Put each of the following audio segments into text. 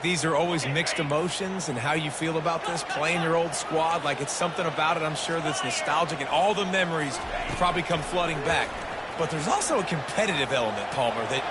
These are always mixed emotions, and how you feel about this, playing your old squad, like it's something about it, I'm sure, that's nostalgic, and all the memories probably come flooding back. But there's also a competitive element, Palmer, that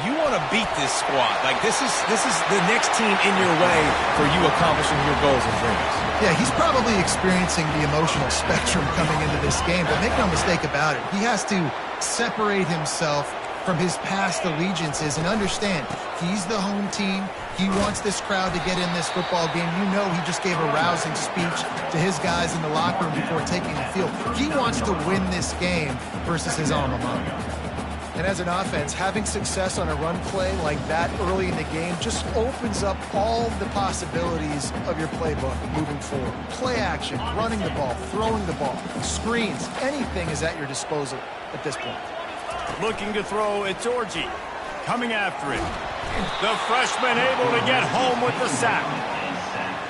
you want to beat this squad. Like, this is the next team in your way for you accomplishing your goals and dreams. Yeah, he's probably experiencing the emotional spectrum coming into this game, but make no mistake about it, he has to separate himself from his past allegiances and understand he's the home team. He wants this crowd to get in this football game. You know, he just gave a rousing speech to his guys in the locker room before taking the field. He wants to win this game versus his alma mater. And as an offense, having success on a run play like that early in the game just opens up all the possibilities of your playbook moving forward. Play action, running the ball, throwing the ball, screens, anything is at your disposal at this point. Looking to throw, it's Orji. Coming after it. The freshman able to get home with the sack.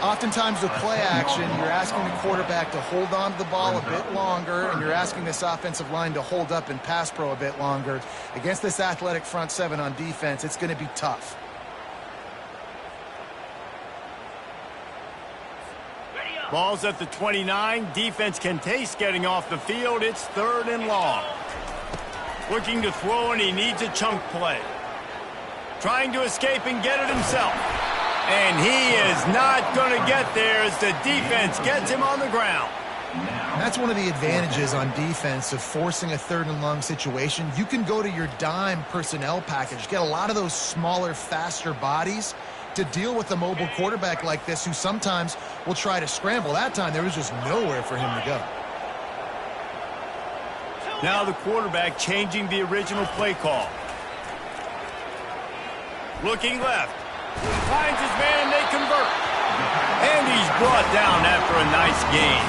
Oftentimes with play action, you're asking the quarterback to hold on to the ball a bit longer, and you're asking this offensive line to hold up in pass pro a bit longer. Against this athletic front seven on defense, it's going to be tough. Ball's at the 29. Defense can taste getting off the field. It's 3rd and long. Looking to throw, and he needs a chunk play. Trying to escape and get it himself. And he is not going to get there as the defense gets him on the ground. And that's one of the advantages on defense of forcing a 3rd and long situation. You can go to your dime personnel package, get a lot of those smaller, faster bodies to deal with a mobile quarterback like this who sometimes will try to scramble. That time there was just nowhere for him to go. Now the quarterback changing the original play call. Looking left. Finds his man, they convert. And he's brought down after a nice gain.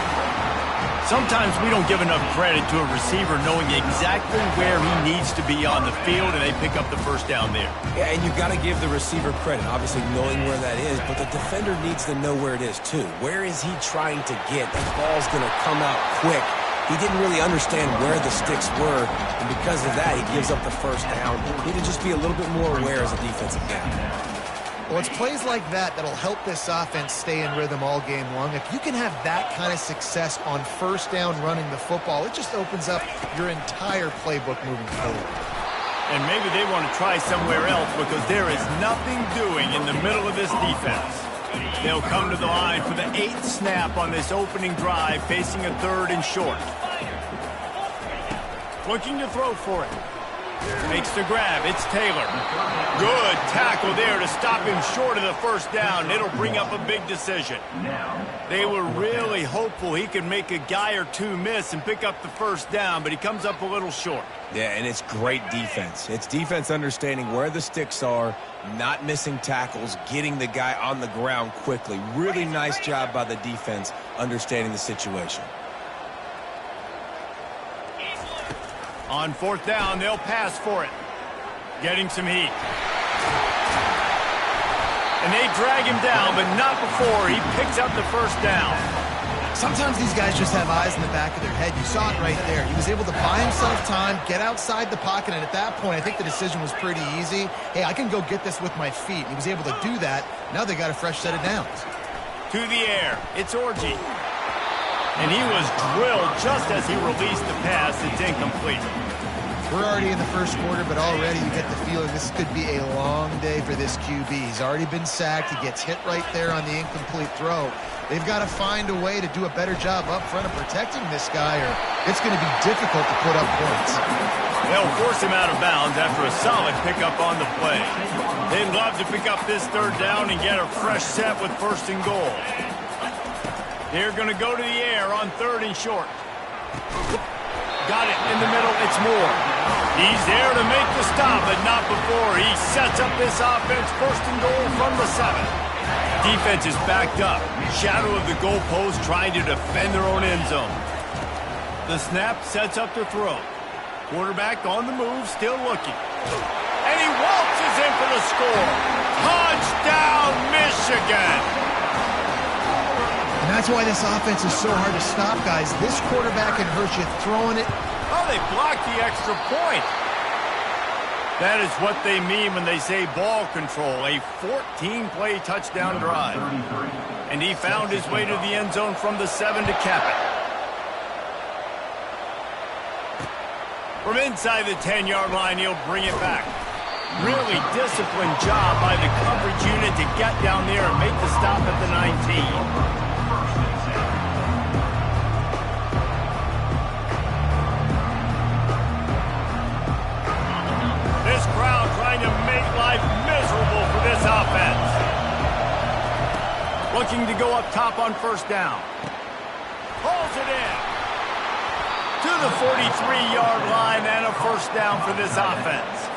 Sometimes we don't give enough credit to a receiver knowing exactly where he needs to be on the field, and they pick up the first down there. Yeah, and you've got to give the receiver credit, obviously knowing where that is, but the defender needs to know where it is too. Where is he trying to get? That ball's going to come out quick. He didn't really understand where the sticks were, and because of that, he gives up the first down. He need to just be a little bit more aware as a defensive guy. Well, it's plays like that that'll help this offense stay in rhythm all game long. If you can have that kind of success on first down running the football, it just opens up your entire playbook moving forward. And maybe they want to try somewhere else because there is nothing doing in the middle of this defense. They'll come to the line for the 8th snap on this opening drive, facing a 3rd and short. Looking to throw for it. Makes the grab. It's Taylor. Good tackle there to stop him short of the first down. It'll bring up a big decision. They were really hopeful he could make a guy or two miss and pick up the first down, but he comes up a little short. Yeah, and it's great defense. It's defense understanding where the sticks are, not missing tackles, getting the guy on the ground quickly. Really nice job by the defense understanding the situation. On 4th down, they'll pass for it. Getting some heat. And they drag him down, but not before he picks up the first down. Sometimes these guys just have eyes in the back of their head. You saw it right there. He was able to buy himself time, get outside the pocket, and at that point, I think the decision was pretty easy. Hey, I can go get this with my feet. He was able to do that. Now they got a fresh set of downs. To the air. It's Orji. And he was drilled just as he released the pass. It's incomplete. We're already in the first quarter, but already you get the feeling this could be a long day for this QB. He's already been sacked. He gets hit right there on the incomplete throw. They've got to find a way to do a better job up front of protecting this guy, or it's going to be difficult to put up points. They'll force him out of bounds after a solid pickup on the play. They'd love to pick up this 3rd down and get a fresh set with 1st and goal. They're going to go to the air on 3rd and short. Got it in the middle. It's Moore. He's there to make the stop, but not before. He sets up this offense 1st and goal from the 7. Defense is backed up. Shadow of the goalpost trying to defend their own end zone. The snap sets up the throw. Quarterback on the move, still looking. And he waltzes in for the score. Touchdown, Michigan! And that's why this offense is so hard to stop, guys. This quarterback can hurt you throwing it. Oh, they blocked the extra point. That is what they mean when they say ball control, a 14-play touchdown drive. And he found his way to the end zone from the 7 to cap it. From inside the 10-yard line, he'll bring it back. Really disciplined job by the coverage unit to get down there and make the stop at the 19. This crowd trying to make life miserable for this offense. Looking to go up top on first down. Pulls it in. To the 43-yard line and a first down for this offense.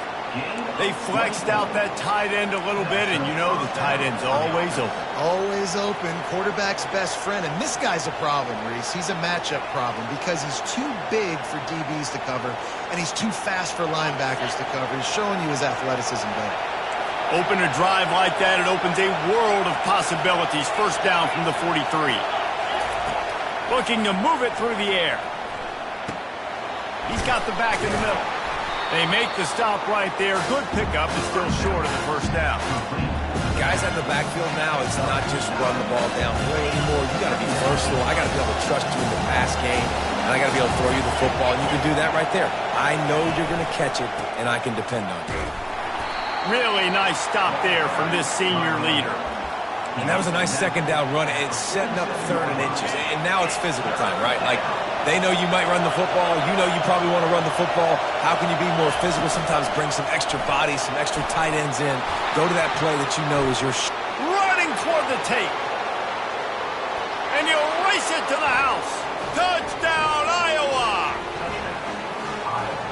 They flexed out that tight end a little bit, and you know the tight end's always open. Always open, quarterback's best friend. And this guy's a problem, Reese. He's a matchup problem because he's too big for DBs to cover, and he's too fast for linebackers to cover. He's showing you his athleticism there. Open a drive like that, it opens a world of possibilities. First down from the 43. Looking to move it through the air. He's got the back in the middle. They make the stop right there. Good pickup, is still short of the first down. Guys at the backfield now, it's not just run the ball downfield anymore. You got to be versatile. I got to be able to trust you in the pass game, and I got to be able to throw you the football, and you can do that right there. I know you're going to catch it, and I can depend on you. Really nice stop there from this senior leader. And that was a nice second down run. It's setting up 3rd and inches, and now it's physical time, right? Like, they know you might run the football. You know you probably want to run the football. How can you be more physical? Sometimes bring some extra bodies, some extra tight ends in. Go to that play that you know is your running toward the tape. And you'll race it to the house. Touchdown, Iowa!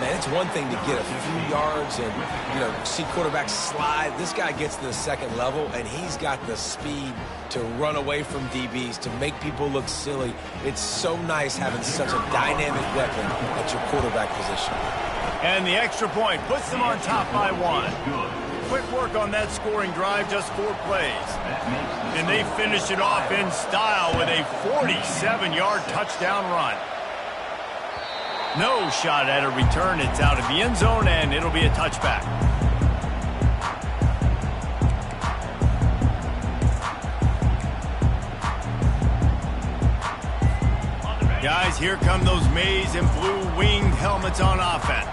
Man, it's one thing to get a few yards and, you know, see quarterbacks slide. This guy gets to the second level, and he's got the speed to run away from DBs, to make people look silly. It's so nice having such a dynamic weapon at your quarterback position. And the extra point puts them on top by 1. Quick work on that scoring drive, just 4 plays. And they finish it off in style with a 47-yard touchdown run. No shot at a return. It's out of the end zone, and it'll be a touchback. Guys, here come those maize and blue winged helmets on offense.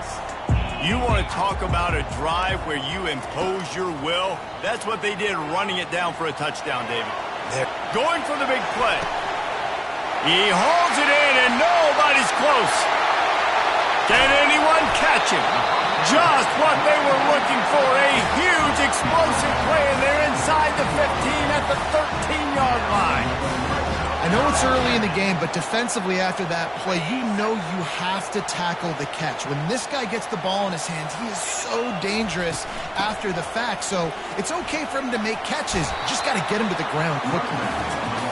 You want to talk about a drive where you impose your will? That's what they did, running it down for a touchdown, David. They're going for the big play. He hauls it in, and nobody's close. Can anyone catch him? Just what they were looking for, a huge explosive play, and they're inside the 15 at the 13-yard line. I know it's early in the game, but defensively after that play, you know you have to tackle the catch. When this guy gets the ball in his hands, he is so dangerous after the fact. So it's okay for him to make catches. You just got to get him to the ground quickly.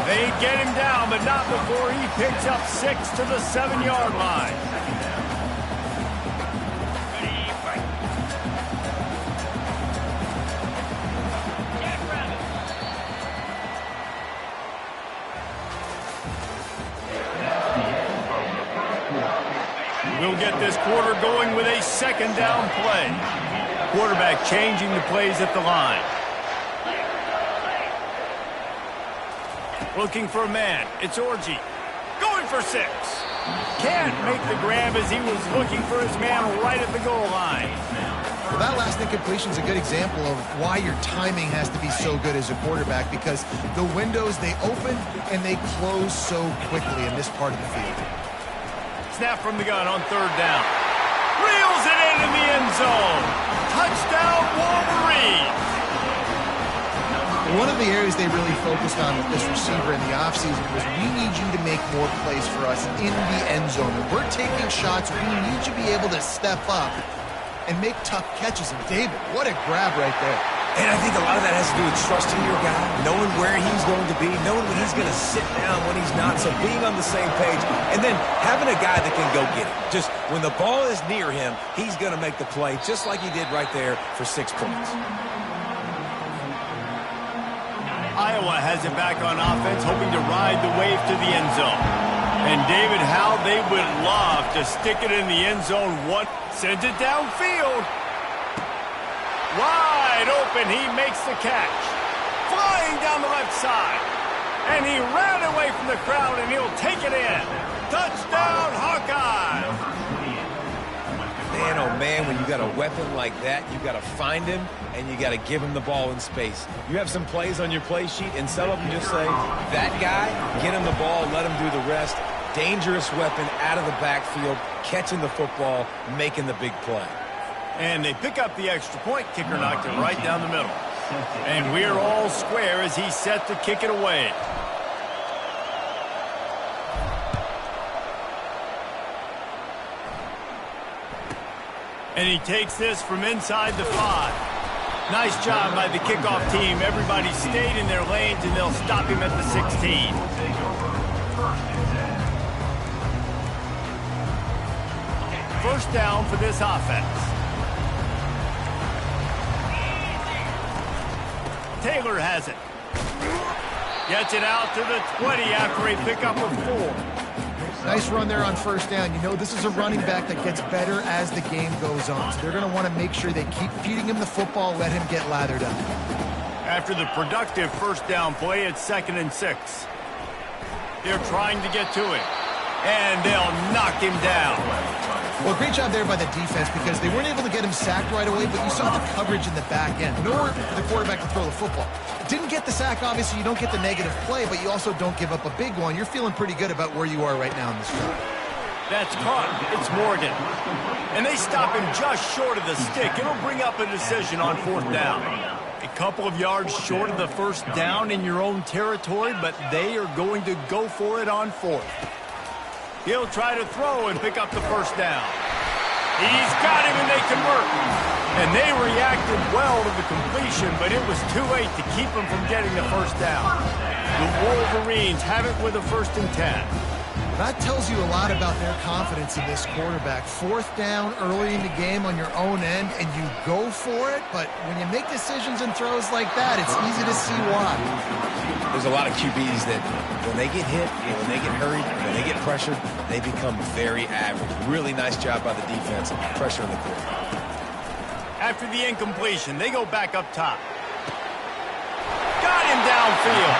They get him down, but not before he picks up 6 to the 7-yard line. We'll get this quarter going with a second down play. Quarterback changing the plays at the line. Looking for a man. It's Orji. Going for 6. Can't make the grab as he was looking for his man right at the goal line. Well, that last incompletion is a good example of why your timing has to be so good as a quarterback, because the windows, they open and they close so quickly in this part of the field. Snap from the gun on third down. Reels it in the end zone. Touchdown, Wolverine. One of the areas they really focused on with this receiver in the offseason was, we need you to make more plays for us in the end zone. When we're taking shots, we need you to be able to step up and make tough catches. And David, what a grab right there. And I think a lot of that has to do with trusting your guy, knowing where he's going to be, knowing when he's going to sit down, when he's not, so being on the same page, and then having a guy that can go get it. Just when the ball is near him, he's going to make the play, just like he did right there for 6 points. Iowa has it back on offense, hoping to ride the wave to the end zone. And David, how they would love to stick it in the end zone. One sends it downfield. Wide open, he makes the catch. Flying down the left side. And he ran away from the crowd, and he'll take it in. Touchdown, Hawkeyes! Man, oh man, when you got a weapon like that, you got to find him, and you got to give him the ball in space. You have some plays on your play sheet, and some of them just say, that guy, get him the ball, let him do the rest. Dangerous weapon out of the backfield, catching the football, making the big play. And they pick up the extra point. Kicker knocked it right down the middle. And we're all square as he's set to kick it away. And he takes this from inside the 5. Nice job by the kickoff team. Everybody stayed in their lanes, and they'll stop him at the 16. First down for this offense. Taylor has it. Gets it out to the 20 after a pickup of 4. Nice run there on first down. You know, this is a running back that gets better as the game goes on. So they're going to want to make sure they keep feeding him the football, let him get lathered up. After the productive first down play, it's 2nd and 6. They're trying to get to him. And they'll knock him down. Well, great job there by the defense because they weren't able to get him sacked right away, but you saw the coverage in the back end. Nowhere for the quarterback to throw the football. Didn't get the sack, obviously. You don't get the negative play, but you also don't give up a big one. You're feeling pretty good about where you are right now in this drive. That's caught. It's Morgan. And they stop him just short of the stick. It'll bring up a decision on 4th down. A couple of yards short of the first down in your own territory, but they are going to go for it on 4th. He'll try to throw and pick up the first down. He's got him, and they convert. And they reacted well to the completion, but it was too late to keep him from getting the first down. The Wolverines have it with a 1st and 10. That tells you a lot about their confidence in this quarterback. 4th down early in the game on your own end, and you go for it, but when you make decisions and throws like that, it's easy to see why. There's a lot of QBs that when they get hit, when they get hurried, when they get pressured, they become very average. Really nice job by the defense, pressuring the quarterback. After the incompletion, they go back up top. Got him downfield.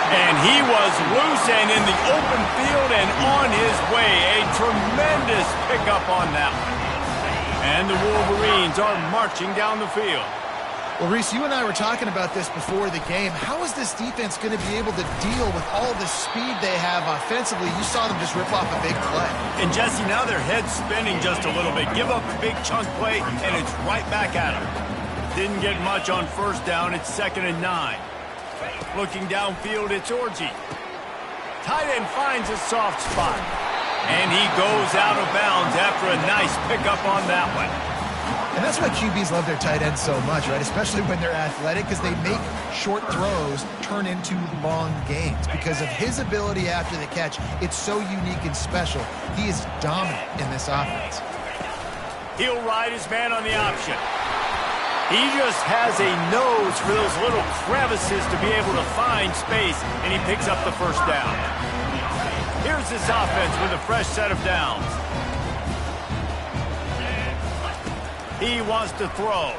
And he was loose and in the open field and on his way. A tremendous pickup on that one. And the Wolverines are marching down the field. Well, Reese, you and I were talking about this before the game. How is this defense going to be able to deal with all the speed they have offensively? You saw them just rip off a big play. And, Jesse, now their head's spinning just a little bit. Give up a big chunk play, and it's right back at them. Didn't get much on first down. It's 2nd and 9. Looking downfield, it's Orji. Tight end finds a soft spot. And he goes out of bounds after a nice pickup on that one. And that's why QBs love their tight ends so much, right? Especially when they're athletic, because they make short throws turn into long gains. Because of his ability after the catch, it's so unique and special. He is dominant in this offense. He'll ride his man on the option. He just has a nose for those little crevices to be able to find space, and he picks up the first down. Here's this offense with a fresh set of downs. He wants to throw.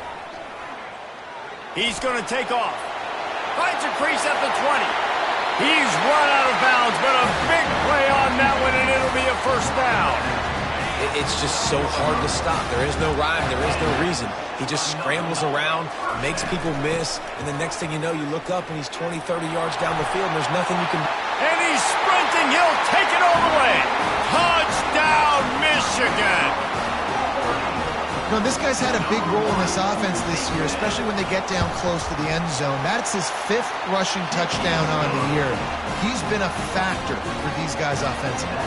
He's going to take off. Finds a crease at the 20. He's run out of bounds, but a big play on that one, and it'll be a first down. It's just so hard to stop. There is no rhyme. There is no reason. He just scrambles around, makes people miss, and the next thing you know, you look up, and he's 20, 30 yards down the field, and there's nothing you can... And he's sprinting. He'll take it all the way. Touchdown, Michigan. You know, this guy's had a big role in this offense this year, especially when they get down close to the end zone. That's his 5th rushing touchdown on the year. He's been a factor for these guys offensively.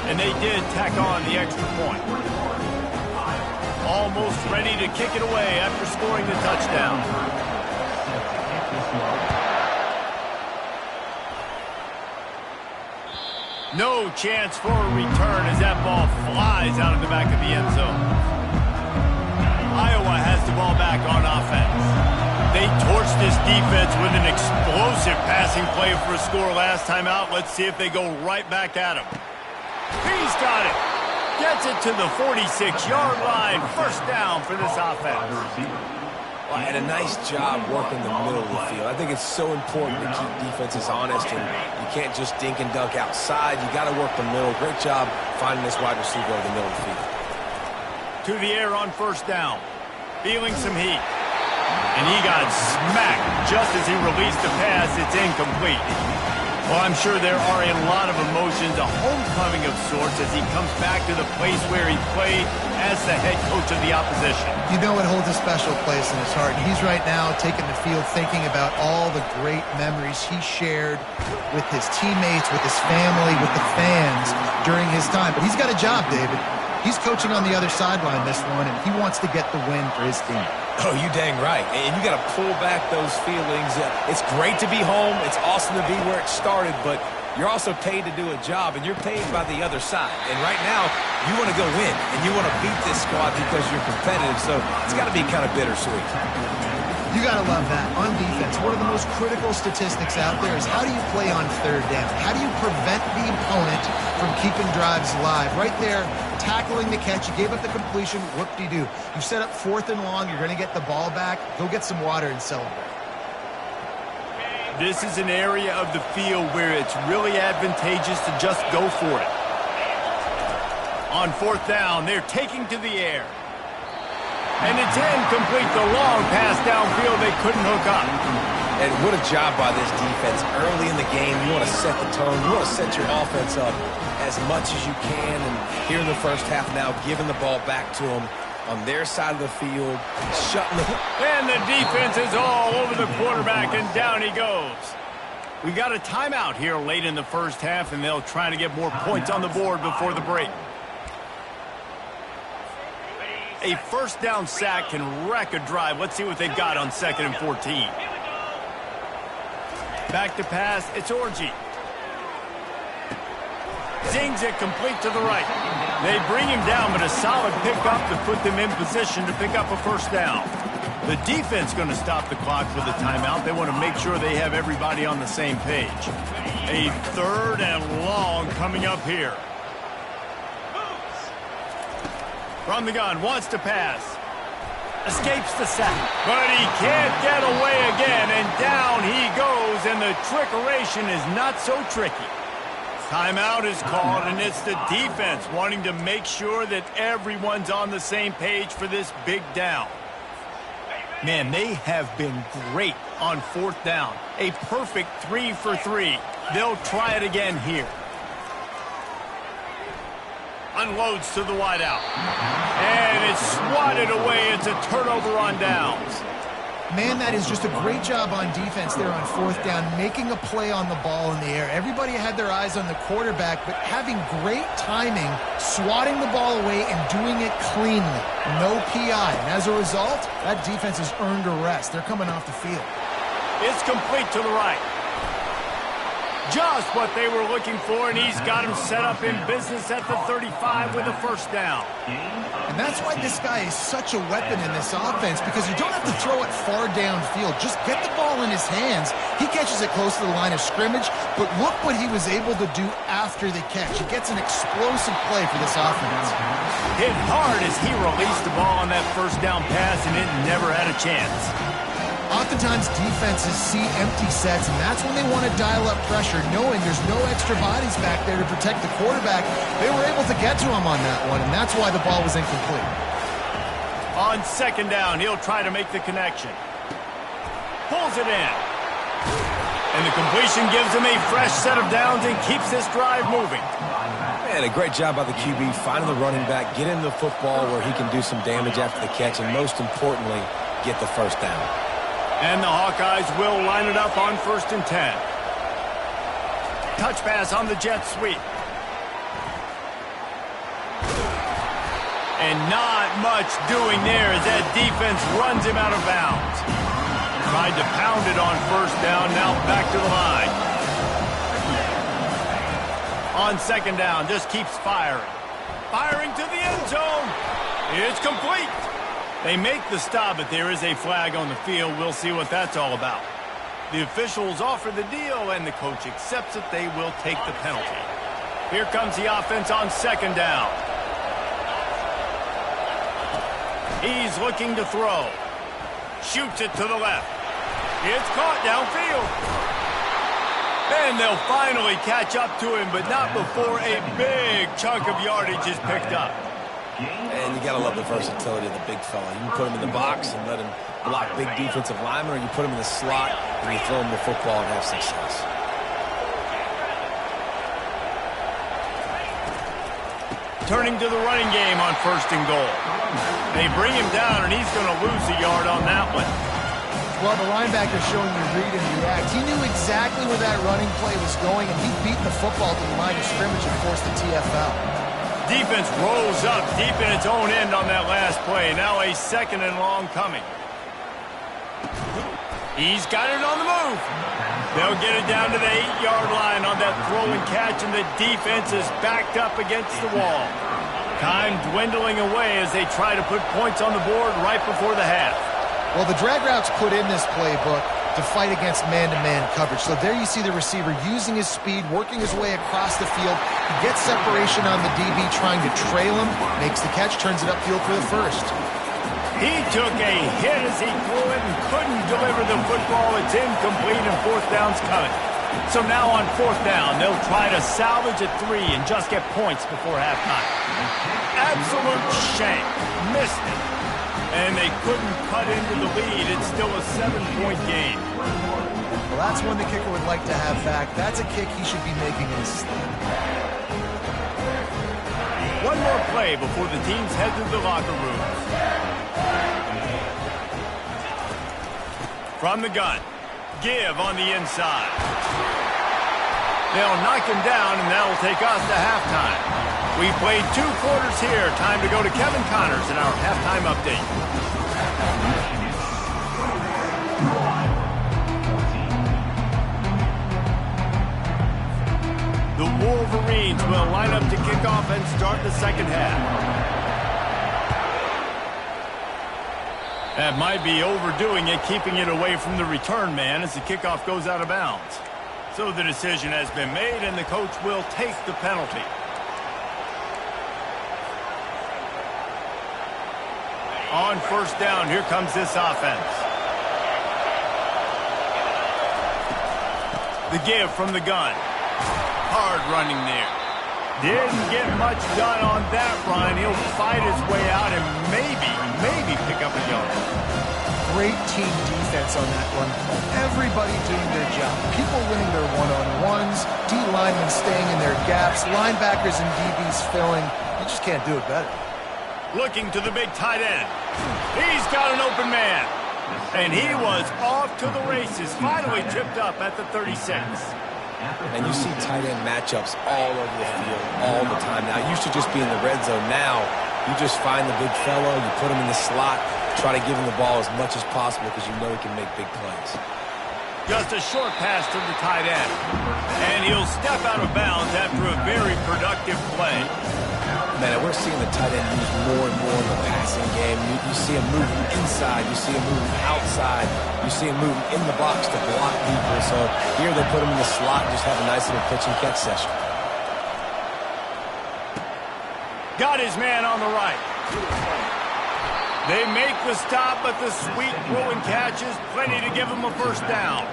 And they did tack on the extra point. Almost ready to kick it away after scoring the touchdown. No chance for a return as that ball flies out of the back of the end zone. Iowa has the ball back on offense. They torched this defense with an explosive passing play for a score last time out. Let's see if they go right back at him. He's got it. Gets it to the 46-yard line. First down for this offense. Well, and a nice job working the middle of the field. I think it's so important to keep defenses honest, and you can't just dink and dunk outside. You got to work the middle. Great job finding this wide receiver over the middle of the field. To the air on first down. Feeling some heat. And he got smacked just as he released the pass. It's incomplete. Well, I'm sure there are a lot of emotions, a homecoming of sorts, as he comes back to the place where he played as the head coach of the opposition. You know it holds a special place in his heart. And he's right now taking the field thinking about all the great memories he shared with his teammates, with his family, with the fans during his time. But he's got a job, David. He's coaching on the other sideline this one, and he wants to get the win for his team. Oh, you dang right. And you got to pull back those feelings. It's great to be home. It's awesome to be where it started, but you're also paid to do a job, and you're paid by the other side. And right now, you want to go win, and you want to beat this squad because you're competitive, so it's got to be kind of bittersweet. You got to love that. On defense, one of the most critical statistics out there is how do you play on third down? How do you prevent the opponent from keeping drives alive? Right there, tackling the catch. You gave up the completion. Whoop-de-doo. You set up 4th and long. You're going to get the ball back. Go get some water and celebrate. This is an area of the field where it's really advantageous to just go for it. On 4th down, they're taking to the air. And it's incomplete. The long pass downfield, they couldn't hook up. And what a job by this defense. Early in the game, you want to set the tone. You want to set your offense up as much as you can. And here in the first half now, giving the ball back to them on their side of the field, shutting the... And the defense is all over the quarterback, and down he goes. We got a timeout here late in the first half, and they'll try to get more points on the board before the break. A first down sack can wreck a drive. Let's see what they've got on 2nd and 14. Back to pass, it's Orji. Zings it complete to the right. They bring him down, but a solid pickup to put them in position to pick up a first down. The defense going to stop the clock for the timeout. They want to make sure they have everybody on the same page. A 3rd and long coming up here. From the gun, wants to pass. Escapes the sack. But he can't get away again, and down he goes, and the trickeration is not so tricky. Timeout is called, and it's the defense wanting to make sure that everyone's on the same page for this big down. Man, they have been great on 4th down. A perfect 3 for 3. They'll try it again here. Unloads to the wideout. And it's swatted away. It's a turnover on downs. Man, that is just a great job on defense there on 4th down, making a play on the ball in the air. Everybody had their eyes on the quarterback, but having great timing, swatting the ball away and doing it cleanly. No PI. And as a result, that defense has earned a rest. They're coming off the field. It's complete to the right. Just what they were looking for, and he's got him set up in business at the 35 with a first down. And that's why this guy is such a weapon in this offense, because you don't have to throw it far downfield. Just get the ball in his hands. He catches it close to the line of scrimmage, but look what he was able to do after the catch. He gets an explosive play for this offense. Hit hard as he released the ball on that first down pass, and it never had a chance. Oftentimes defenses see empty sets, and that's when they want to dial up pressure, knowing there's no extra bodies back there to protect the quarterback. They were able to get to him on that one, and that's why the ball was incomplete. On 2nd down, he'll try to make the connection. Pulls it in. And the completion gives him a fresh set of downs and keeps this drive moving. Man, a great job by the QB, finding the running back, get him the football where he can do some damage after the catch, and most importantly, get the first down. And the Hawkeyes will line it up on 1st and 10. Touch pass on the jet sweep. And not much doing there as that defense runs him out of bounds. Tried to pound it on 1st down, now back to the line. On 2nd down, just keeps firing. Firing to the end zone. It's complete. They make the stop, but there is a flag on the field. We'll see what that's all about. The officials offer the deal, and the coach accepts it. They will take the penalty. Here comes the offense on 2nd down. He's looking to throw. Shoots it to the left. It's caught downfield. And they'll finally catch up to him, but not before a big chunk of yardage is picked up. And you got to love the versatility of the big fella. You can put him in the box and let him block big defensive linemen, or you put him in the slot and you throw him the football and have success. Turning to the running game on 1st and goal. They bring him down, and he's going to lose a yard on that one. Well, the linebacker's showing you read and react. He knew exactly where that running play was going, and he beat the football to the line of scrimmage and forced the TFL. Defense rolls up deep in its own end on that last play. Now a 2nd and long coming. He's got it on the move. They'll get it down to the 8-yard line on that throw and catch, and the defense is backed up against the wall. Time dwindling away as they try to put points on the board right before the half. Well, the drag routes put in this playbook to fight against man-to-man coverage. So there you see the receiver using his speed, working his way across the field. He gets separation on the DB trying to trail him, makes the catch, turns it upfield for the first. He took a hit as he threw it and couldn't deliver the football. It's incomplete and 4th down's coming. So now on 4th down, they'll try to salvage a 3 and just get points before halftime. Absolute shank. Missed it. And they couldn't cut into the lead. It's still a 7-point game. Well, that's one the kicker would like to have back. That's a kick he should be making in his sleep. One more play before the teams head to the locker room. From the gun, give on the inside. They'll knock him down, and that'll take us to halftime. We played 2 quarters here. Time to go to Kevin Connors in our halftime update. The Wolverines will line up to kick off and start the 2nd half. That might be overdoing it, keeping it away from the return man as the kickoff goes out of bounds. So the decision has been made, and the coach will take the penalty. On 1st down, here comes this offense. The give from the gun. Hard running there. Didn't get much done on that run. He'll fight his way out and maybe pick up a yard. Great team defense on that run play. Everybody doing their job. People winning their one-on-ones, D linemen staying in their gaps, linebackers and DBs filling. You just can't do it better. Looking to the big tight end. He's got an open man. And he was off to the races. Finally tripped up at the 36. And you see tight end matchups all over the field all the time now. It used to just be in the red zone. Now you just find the big fellow, you put him in the slot, try to give him the ball as much as possible because you know he can make big plays. Just a short pass to the tight end. And he'll step out of bounds after a very productive play. Man, we're seeing the tight end used more and more in the passing game. You see him moving inside. You see him moving outside. You see him moving in the box to block people. So here they put him in the slot and just have a nice little pitch and catch session. Got his man on the right. They make the stop, but the sweet throw and catch is plenty to give him a 1st down.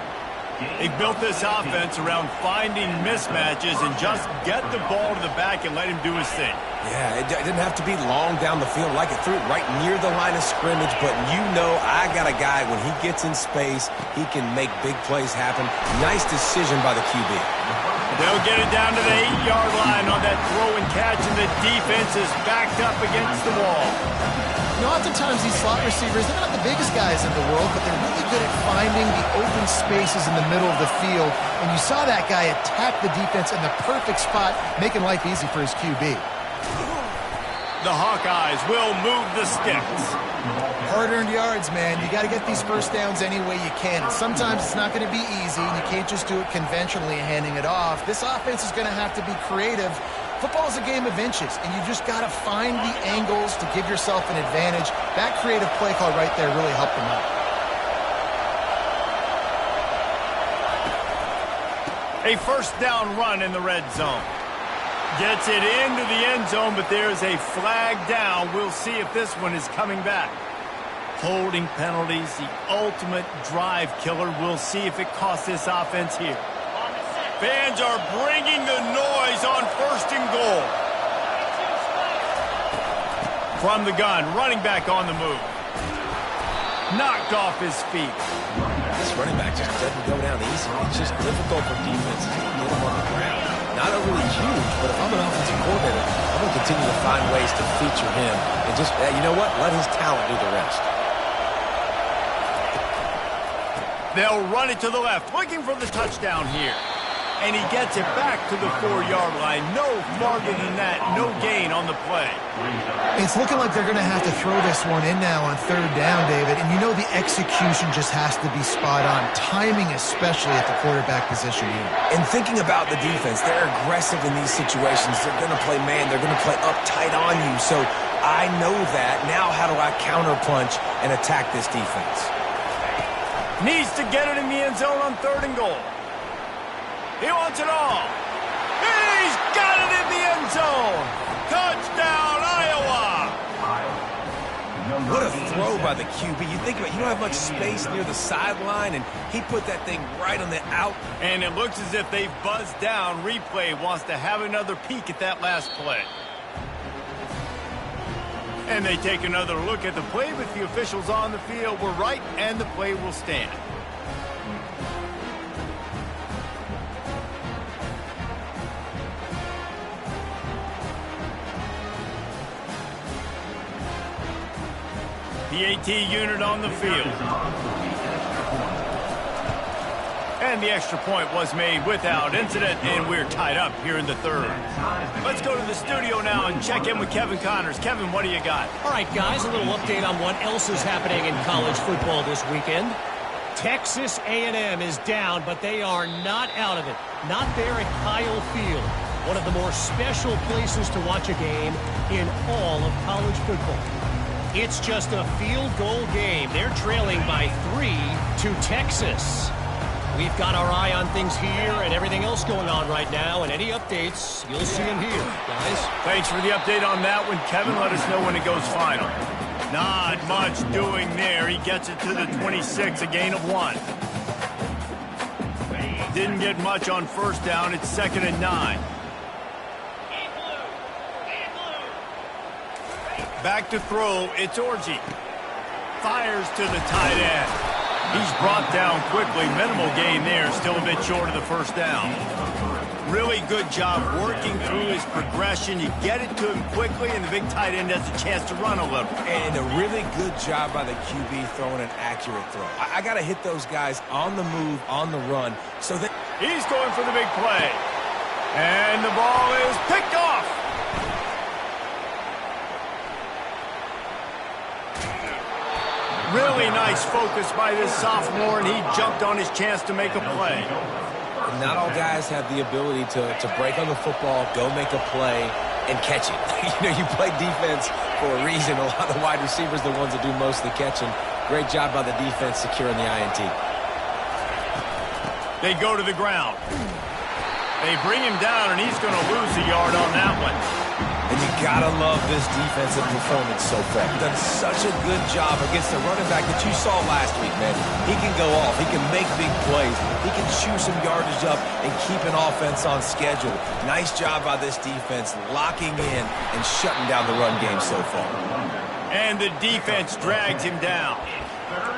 They built this offense around finding mismatches and just get the ball to the back and let him do his thing. Yeah, it didn't have to be long down the field. Like it threw it right near the line of scrimmage, but you know I got a guy, when he gets in space, he can make big plays happen. Nice decision by the QB. They'll get it down to the 8-yard line on that throw and catch, and the defense is backed up against the wall. You know, oftentimes these slot receivers, they're not the biggest guys in the world, but they're really good at finding the open spaces in the middle of the field. And you saw that guy attack the defense in the perfect spot, making life easy for his QB. The Hawkeyes will move the sticks. Hard-earned yards, man. You got to get these 1st downs any way you can. And sometimes it's not going to be easy, and you can't just do it conventionally handing it off. This offense is going to have to be creative. Football is a game of inches, and you just got to find the angles to give yourself an advantage. That creative play call right there really helped them out. A 1st down run in the red zone. Gets it into the end zone, but there's a flag down. We'll see if this one is coming back. Holding penalties, the ultimate drive killer. We'll see if it costs this offense here. Fans are bringing the noise on 1st and goal. From the gun, running back on the move. Knocked off his feet. This running back just doesn't go down easy. It's just difficult for defenses to get him on the ground. Not overly huge, but if I'm an offensive coordinator, I'm going to continue to find ways to feature him. And just, you know what? Let his talent do the rest. They'll run it to the left, looking for the touchdown here. And he gets it back to the 4-yard line. No farther than that, no gain on the play. It's looking like they're going to have to throw this one in now on 3rd down, David. And you know the execution just has to be spot on. Timing especially at the quarterback position here. And thinking about the defense, they're aggressive in these situations. They're going to play man. They're going to play up tight on you. So I know that. Now how do I counterpunch and attack this defense? Needs to get it in the end zone on 3rd and goal. He wants it all. He's got it in the end zone. Touchdown, Iowa. What a throw by the QB. You think about it, you don't have much space near the sideline, and he put that thing right on the out. And it looks as if they've buzzed down. Replay wants to have another peek at that last play. And they take another look at the play, but the officials on the field were right, and the play will stand. The AT unit on the field. And the extra point was made without incident, and we're tied up here in the 3rd. Let's go to the studio now and check in with Kevin Connors. Kevin, what do you got? All right, guys, a little update on what else is happening in college football this weekend. Texas A&M is down, but they are not out of it. Not there at Kyle Field, one of the more special places to watch a game in all of college football. It's just a field goal game. They're trailing by 3 to Texas. We've got our eye on things here and everything else going on right now, and any updates, you'll see them here, guys. Thanks for the update on that one, Kevin. Let us know when it goes final. Not much doing there. He gets it to the 26, a gain of 1. Didn't get much on 1st down. It's 2nd and 9. Back to throw, it's Orji. Fires to the tight end. He's brought down quickly. Minimal gain there, still a bit short of the 1st down. Really good job working through his progression. You get it to him quickly, and the big tight end has a chance to run a little. And a really good job by the QB throwing an accurate throw. I got to hit those guys on the move, on the run. So that he's going for the big play. And the ball is picked off. Really nice focus by this sophomore, and he jumped on his chance to make a play. Not all guys have the ability to break on the football, go make a play, and catch it. You know, you play defense for a reason. A lot of the wide receivers are the ones that do most of the catching. Great job by the defense securing the INT. They go to the ground. They bring him down, and he's going to lose a yard on that one. And you gotta love this defensive performance so far. Done such a good job against the running back that you saw last week, man. He can go off. He can make big plays. He can chew some yardage up and keep an offense on schedule. Nice job by this defense locking in and shutting down the run game so far. And the defense drags him down.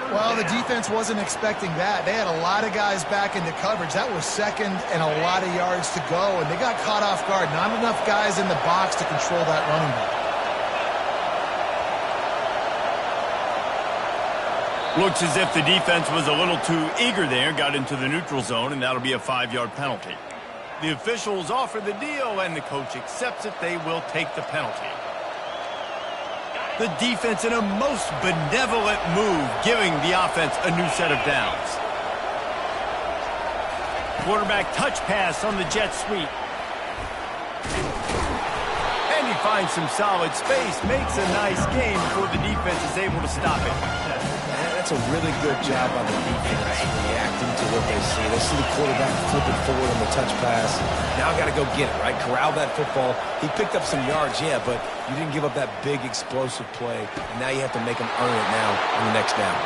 Well, the defense wasn't expecting that. They had a lot of guys back into coverage. That was 2nd and a lot of yards to go, and they got caught off guard. Not enough guys in the box to control that running back. Looks as if the defense was a little too eager there, got into the neutral zone, and that'll be a 5-yard penalty. The officials offer the deal, and the coach accepts it. They will take the penalty. The defense in a most benevolent move, giving the offense a new set of downs. Quarterback touch pass on the jet sweep. And he finds some solid space, makes a nice gain before the defense is able to stop it. That's That's a really good job by the defense reacting to what they see. They see the quarterback flipping forward on the touch pass. Now got to go get it, right? Corral that football. He picked up some yards, yeah, but you didn't give up that big explosive play. And now you have to make him earn it now on the next down.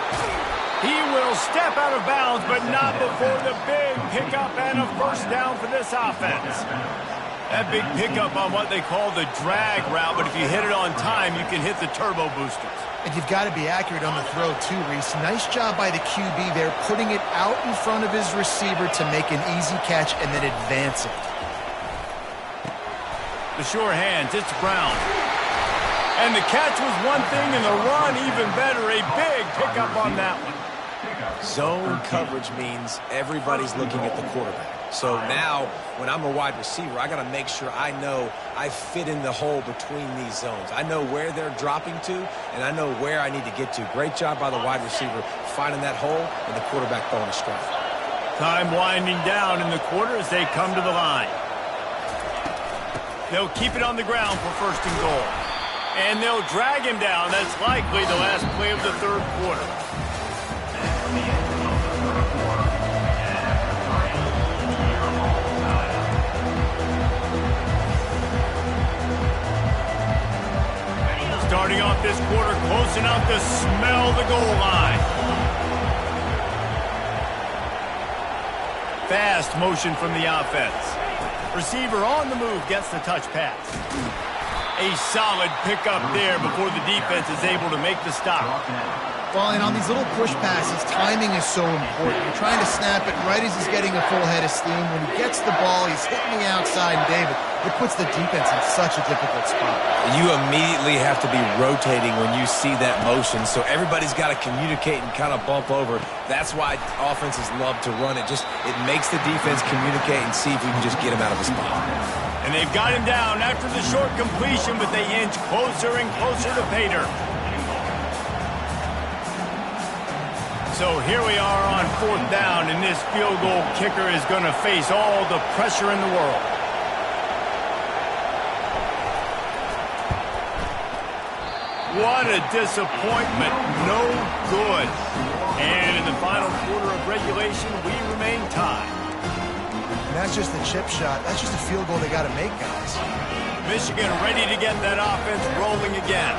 He will step out of bounds, but not before the big pickup and a first down for this offense. That big pickup on what they call the drag route, but if you hit it on time, you can hit the turbo boosters. And you've got to be accurate on the throw, too, Reese. Nice job by the QB there, putting it out in front of his receiver to make an easy catch and then advance it. The sure hands, it's Brown. And the catch was one thing, and the run even better. A big pickup on that one. Zone coverage means everybody's looking at the quarterback. So now, when I'm a wide receiver, I got to make sure I know I fit in the hole between these zones. I know where they're dropping to, and I know where I need to get to. Great job by the wide receiver finding that hole and the quarterback throwing a strike. Time winding down in the quarter as they come to the line. They'll keep it on the ground for first and goal. And they'll drag him down. That's likely the last play of the third quarter. Starting off this quarter close enough to smell the goal line. Fast motion from the offense. Receiver on the move gets the touch pass. A solid pickup there before the defense is able to make the stop. Well, and on these little push passes, timing is so important. You're trying to snap it right as he's getting a full head of steam. When he gets the ball, he's hitting the outside, and David, it puts the defense in such a difficult spot. You immediately have to be rotating when you see that motion, so everybody's got to communicate and kind of bump over. That's why offenses love to run it. It makes the defense communicate and see if we can just get him out of the spot. And they've got him down after the short completion, but they inch closer and closer to Pater. So here we are on fourth down, and this field goal kicker is going to face all the pressure in the world. What a disappointment. No good. And in the final quarter of regulation, we remain tied. And that's just the chip shot. That's just a field goal they got to make, guys. Michigan ready to get that offense rolling again.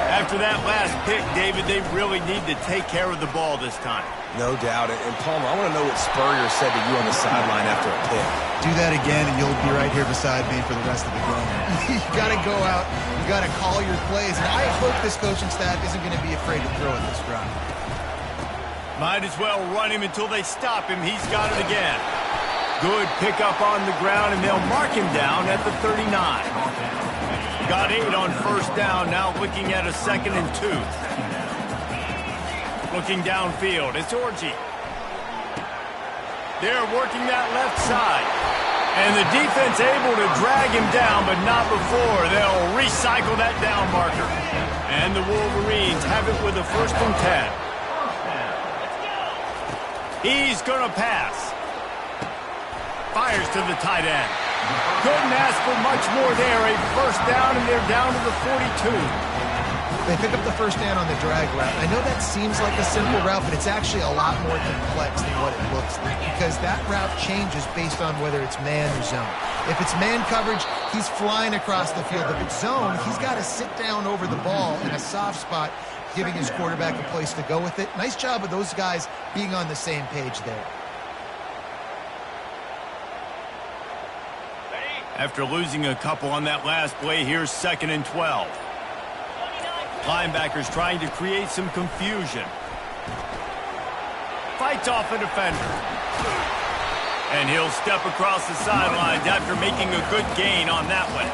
After that last pick, David, they really need to take care of the ball this time. No doubt. And Palmer, I want to know what Spurrier said to you on the sideline after a pick. Do that again, and you'll be right here beside me for the rest of the game. You got to go out. You got to call your plays. And I hope this coaching staff isn't going to be afraid to throw at this drive. Might as well run him until they stop him. He's got it again. Good pickup on the ground, and they'll mark him down at the 39. Got 8 on first down, now looking at a 2nd and 2. Looking downfield, it's Orji. They're working that left side. And the defense able to drag him down, but not before. They'll recycle that down marker. And the Wolverines have it with a 1st and 10. He's going to pass. Fires to the tight end. Couldn't ask for much more there. A first down, and they're down to the 42. They pick up the first down on the drag route. I know that seems like a simple route, but it's actually a lot more complex than what it looks like because that route changes based on whether it's man or zone. If it's man coverage, he's flying across the field. If it's zone, he's got to sit down over the ball in a soft spot, giving his quarterback a place to go with it. Nice job of those guys being on the same page there. After losing a couple on that last play, here's 2nd and 12. Linebackers trying to create some confusion. Fights off a defender. And he'll step across the sidelines after making a good gain on that one.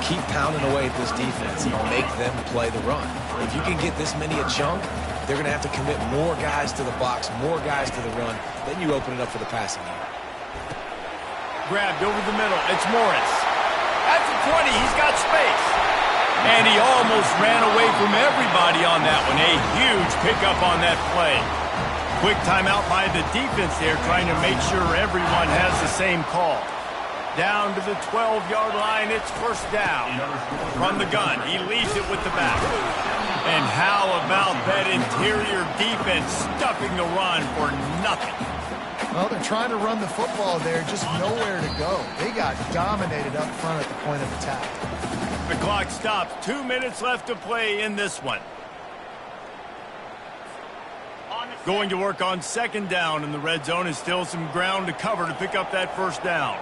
Keep pounding away at this defense and make them play the run. If you can get this many a chunk, they're going to have to commit more guys to the box, more guys to the run. Then you open it up for the passing game. Grabbed over the middle. It's Morris. At the 20, he's got space. And he almost ran away from everybody on that one. A huge pickup on that play. Quick timeout by the defense there, trying to make sure everyone has the same call. Down to the 12-yard line, it's first down. From the gun, he leads it with the back. And how about that interior defense stuffing the run for nothing? Well, they're trying to run the football there, just nowhere to go. They got dominated up front at the point of attack. The clock stops. 2 minutes left to play in this one. Going to work on second down in the red zone, is still some ground to cover to pick up that first down.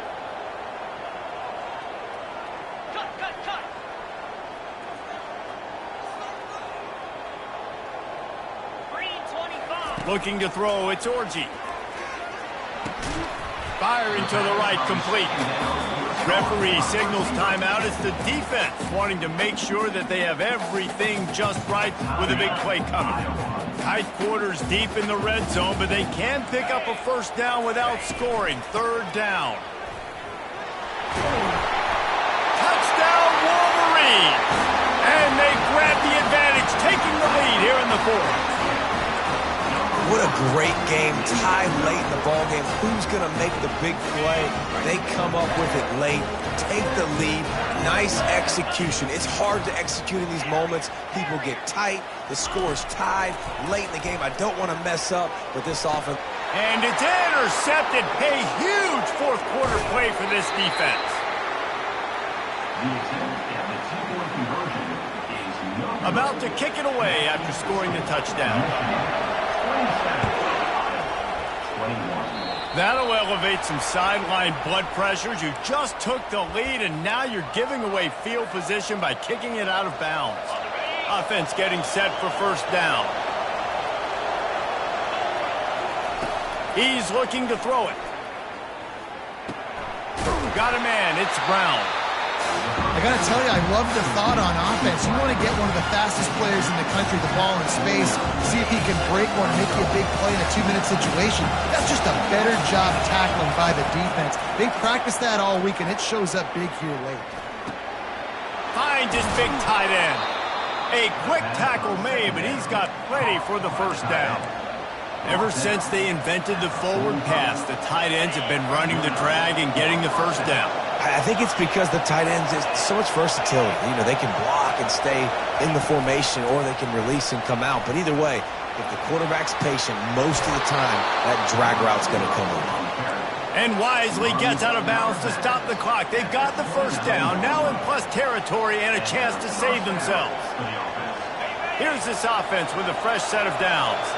Looking to throw, it's Orji. Firing to the right, complete. Referee signals timeout. It's the defense wanting to make sure that they have everything just right with a big play coming. Tight quarters deep in the red zone, but they can pick up a first down without scoring. Third down. Touchdown, Wolverines! And they grab the advantage, taking the lead here in the fourth. What a great game, tied late in the ballgame. Who's going to make the big play? They come up with it late, take the lead. Nice execution. It's hard to execute in these moments. People get tight. The score is tied late in the game. I don't want to mess up with this offense. And it's intercepted. A huge fourth quarter play for this defense. About to kick it away after scoring the touchdown. That'll elevate some sideline blood pressures. You just took the lead, and now you're giving away field position by kicking it out of bounds. Offense getting set for first down. He's looking to throw it. Got a man. It's Brown. I got to tell you, I love the thought on offense. You want to get one of the fastest players in the country the ball in space, see if he can break one and make you a big play in a 2-minute situation. That's just a better job tackling by the defense. They practiced that all week, and it shows up big here late. Finds his big tight end. A quick tackle made, but he's got plenty for the first down. Ever since they invented the forward pass, the tight ends have been running the drag and getting the first down. I think it's because the tight ends is so much versatility. You know, they can block and stay in the formation, or they can release and come out. But either way, if the quarterback's patient, most of the time, that drag route's going to come in. And wisely gets out of bounds to stop the clock. They've got the first down, now in plus territory and a chance to save themselves. Here's this offense with a fresh set of downs.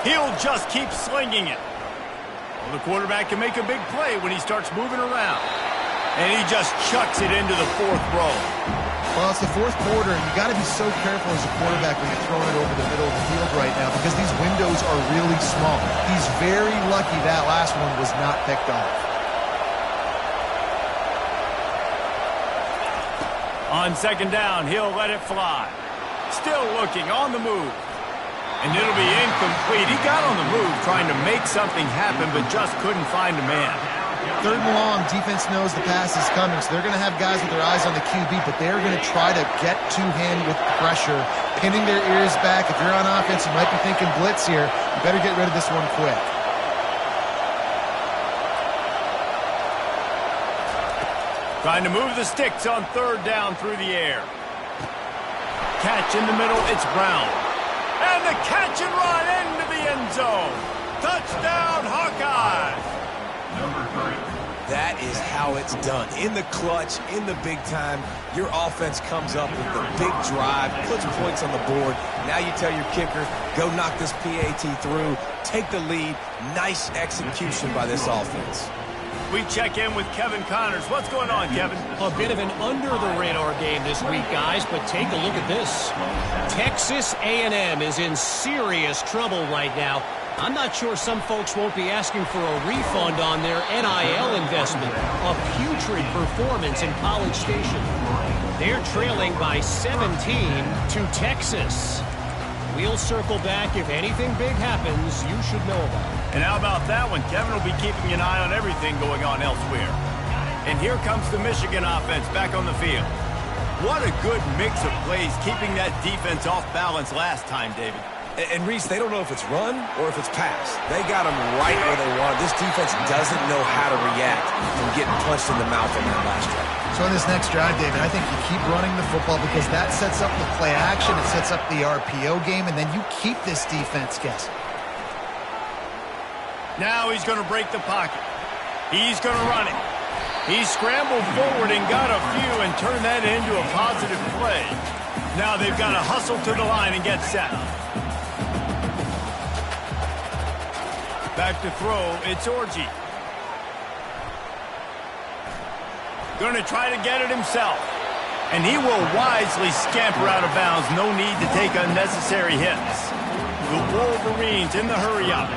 He'll just keep slinging it. Well, the quarterback can make a big play when he starts moving around. And he just chucks it into the fourth row. Well, it's the fourth quarter, and you got to be so careful as a quarterback when you're throwing it over the middle of the field right now, because these windows are really small. He's very lucky that last one was not picked off. On second down, he'll let it fly. Still looking, on the move. And it'll be incomplete. He got on the move trying to make something happen, but just couldn't find a man. Third and long, defense knows the pass is coming, so they're going to have guys with their eyes on the QB, but they're going to try to get to him with pressure, pinning their ears back. If you're on offense, you might be thinking blitz here. You better get rid of this one quick. Trying to move the sticks on third down through the air. Catch in the middle, it's Brown. And the catch and run into the end zone. Touchdown, Hawkeyes! That is how it's done. In the clutch, in the big time, your offense comes up with the big drive, puts points on the board. Now you tell your kicker, go knock this PAT through, take the lead. Nice execution by this offense. We check in with Kevin Connors. What's going on, Kevin? A bit of an under-the-radar game this week, guys, but take a look at this. Texas A&M is in serious trouble right now. I'm not sure some folks won't be asking for a refund on their NIL investment. A putrid performance in College Station. They're trailing by 17 to Texas. We'll circle back. If anything big happens, you should know about it. And how about that one? Kevin will be keeping an eye on everything going on elsewhere. And here comes the Michigan offense back on the field. What a good mix of plays, keeping that defense off balance last time, David. And Reese, they don't know if it's run or if it's pass. They got them right where they want. This defense doesn't know how to react from getting punched in the mouth on that last drive. So in this next drive, David, I think you keep running the football because that sets up the play action, it sets up the RPO game, and then you keep this defense guessing. Now he's going to break the pocket. He's going to run it. He scrambled forward and got a few and turned that into a positive play. Now they've got to hustle to the line and get set. Back to throw, it's Orji. Going to try to get it himself. And he will wisely scamper out of bounds. No need to take unnecessary hits. The Wolverines in the hurry-up.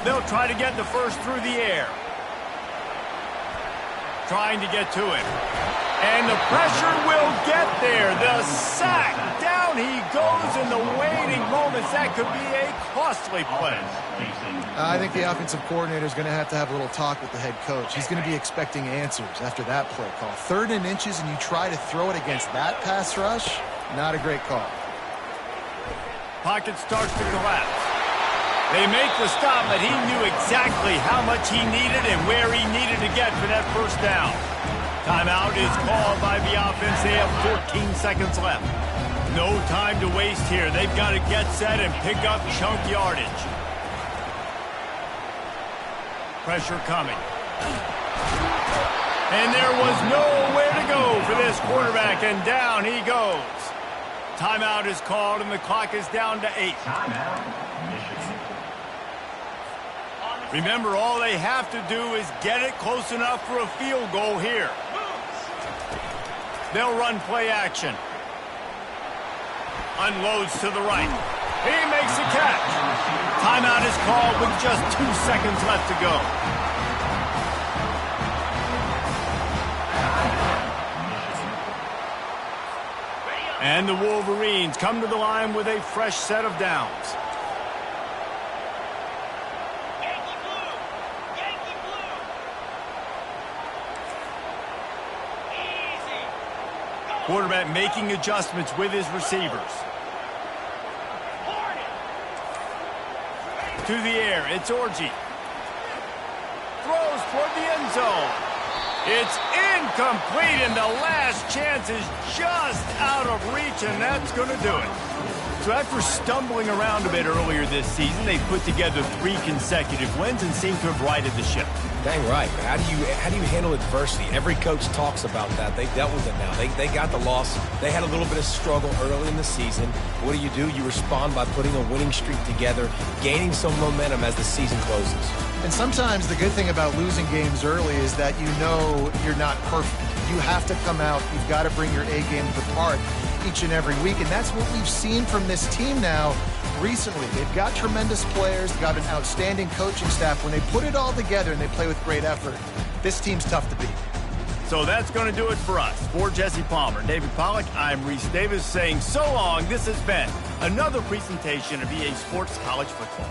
They'll try to get the first through the air. Trying to get to him. And the pressure will get there. The sack. Down he goes in the waiting moments. That could be a costly play. I think the offensive coordinator is going to have a little talk with the head coach. He's going to be expecting answers after that play call. 3rd and inches, and you try to throw it against that pass rush? Not a great call. Pocket starts to collapse. They make the stop, but he knew exactly how much he needed and where he needed to get for that first down. Timeout is called by the offense. They have 14 seconds left. No time to waste here. They've got to get set and pick up chunk yardage. Pressure coming. And there was nowhere to go for this quarterback, and down he goes. Timeout is called, and the clock is down to 8. Remember, all they have to do is get it close enough for a field goal here. They'll run play action. Unloads to the right. He makes a catch. Timeout is called with just 2 seconds left to go. And the Wolverines come to the line with a fresh set of downs. Quarterback making adjustments with his receivers. To the air, it's Orji. Throws toward the end zone. It's incomplete, and the last chance is just out of reach, and that's going to do it. So after stumbling around a bit earlier this season, they put together 3 consecutive wins and seem to have righted the ship. Dang right. How do you handle adversity? Every coach talks about that. They dealt with it now. They got the loss. They had a little bit of struggle early in the season. What do? You respond by putting a winning streak together, gaining some momentum as the season closes. And sometimes the good thing about losing games early is that you know you're not perfect. You have to come out. You've got to bring your A game to the park each and every week. And that's what we've seen from this team now recently. They've got tremendous players. They've got an outstanding coaching staff. When they put it all together and they play with great effort, this team's tough to beat. So that's going to do it for us. For Jesse Palmer, David Pollack, I'm Reese Davis saying so long. This has been another presentation of EA Sports College Football.